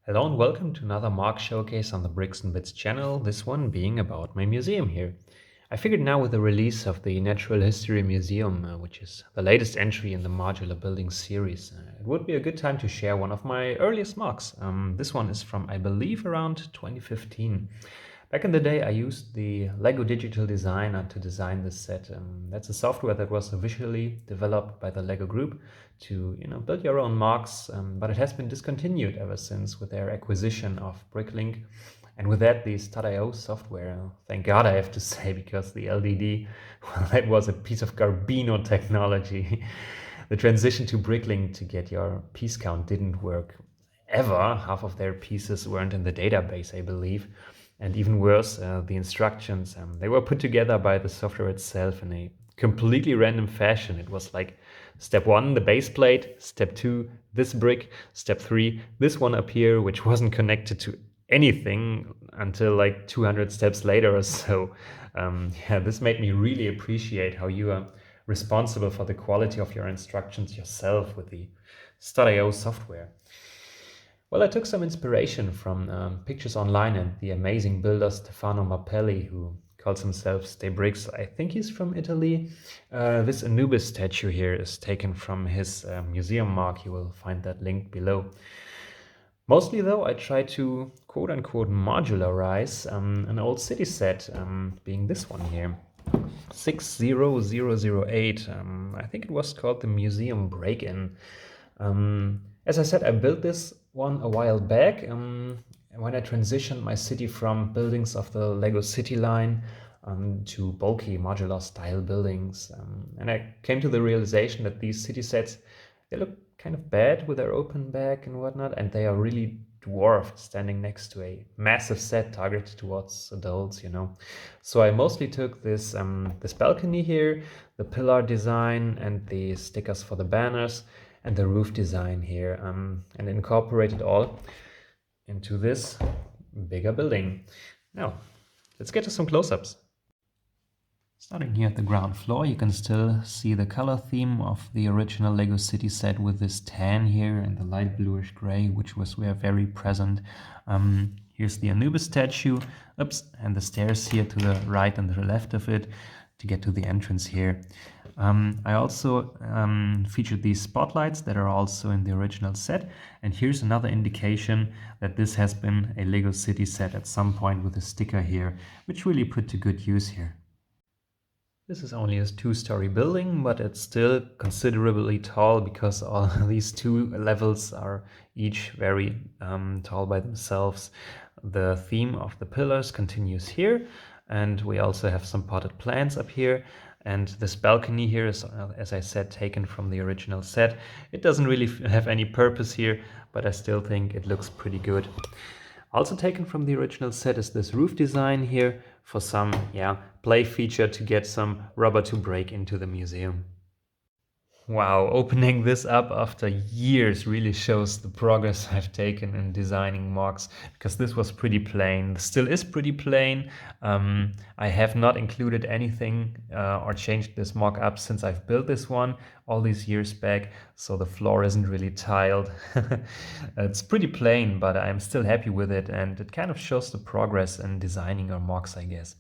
Hello and welcome to another MOC showcase on the Bricks and Bits channel, this one being about my museum here. I figured now with the release of the Natural History Museum, which is the latest entry in the modular building series, it would be a good time to share one of my earliest MOCs. This one is from, I believe, around 2015. Back in the day, I used the Lego Digital Designer to design this set. That's a software that was visually developed by the Lego Group to, build your own MOCs, but it has been discontinued ever since with their acquisition of Bricklink. And with that, the Start.io software, thank God I have to say, because the LDD, well, that was a piece of Garbino technology. The transition to Bricklink to get your piece count didn't work ever. Half of their pieces weren't in the database, I believe. And even worse, the instructions, they were put together by the software itself in a completely random fashion. It was like step 1, the base plate, step 2, this brick, step 3, this one up here, which wasn't connected to anything until like 200 steps later or so. Yeah, this made me really appreciate how you are responsible for the quality of your instructions yourself with the Start.io software. Well, I took some inspiration from pictures online and the amazing builder Stefano Mappelli, who calls himself Stay Bricks. I think he's from Italy. This Anubis statue here is taken from his museum mark. You will find that link below. Mostly, though, I try to quote-unquote modularize an old city set, being this one here. 60008. I think it was called the Museum Break-In. As I said, I built this one a while back when I transitioned my city from buildings of the Lego City line to bulky modular style buildings. And I came to the realization that these city sets, they look kind of bad with their open back and whatnot, and they are really dwarfed standing next to a massive set targeted towards adults, So I mostly took this this balcony here, the pillar design and the stickers for the banners and the roof design here, and incorporated all into this bigger building. Now, let's get to some close-ups. Starting here at the ground floor, you can still see the color theme of the original Lego City set with this tan here and the light bluish gray, which were very present. Here's the Anubis statue, and the stairs here to the right and the left of it to get to the entrance here. I also featured these spotlights that are also in the original set, and here's another indication that this has been a Lego City set at some point with a sticker here, which really put to good use here. This is only a two-story building, but it's still considerably tall because all these two levels are each very tall by themselves. The theme of the pillars continues here, and we also have some potted plants up here. And this balcony here is, as I said, taken from the original set. It doesn't really have any purpose here, but I still think it looks pretty good. Also taken from the original set is this roof design here for some, play feature to get some rubber to break into the museum. Wow, opening this up after years really shows the progress I've taken in designing MOCs, because this was pretty plain. Still is pretty plain. I have not included anything or changed this MOC up since I've built this one all these years back, so the floor isn't really tiled. It's pretty plain, but I'm still happy with it, and it kind of shows the progress in designing our MOCs, I guess.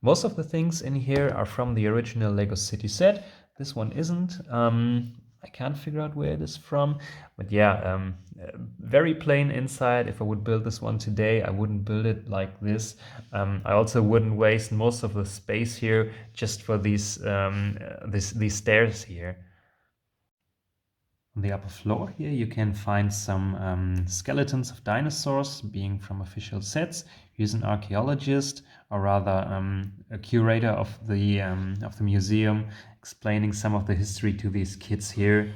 Most of the things in here are from the original Lego City set. This one isn't. I can't figure out where it is from, but very plain inside. If I would build this one today, I wouldn't build it like this. I also wouldn't waste most of the space here just for these stairs here. On the upper floor here you can find some skeletons of dinosaurs being from official sets. Here's an archaeologist, or rather a curator of the museum, explaining some of the history to these kids here.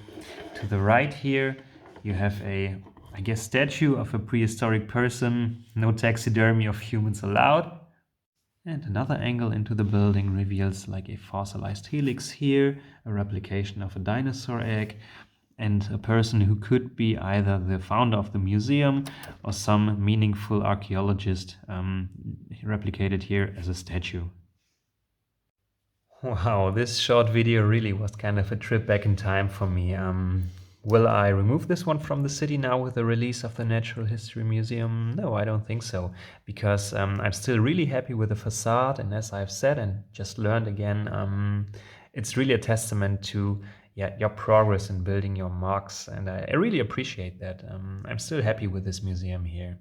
To the right here you have a, I guess, statue of a prehistoric person. No taxidermy of humans allowed. And another angle into the building reveals like a fossilized helix here, a replication of a dinosaur egg, and a person who could be either the founder of the museum or some meaningful archaeologist replicated here as a statue. Wow, this short video really was kind of a trip back in time for me. Will I remove this one from the city now with the release of the Natural History Museum? No, I don't think so, because I'm still really happy with the facade, and as I've said and just learned again, it's really a testament to your progress in building your MOCs, and I really appreciate that. I'm still happy with this museum here.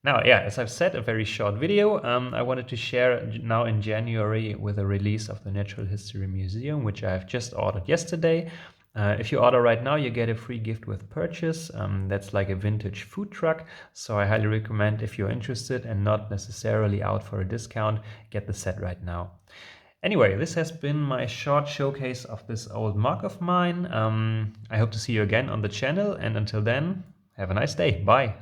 Now, yeah, as I've said, a very short video. I wanted to share now in January with the release of the Natural History Museum, which I've just ordered yesterday. If you order right now, you get a free gift with purchase. That's like a vintage food truck. So I highly recommend, if you're interested and not necessarily out for a discount, get the set right now. Anyway, this has been my short showcase of this old MOC of mine. I hope to see you again on the channel, and until then, have a nice day. Bye.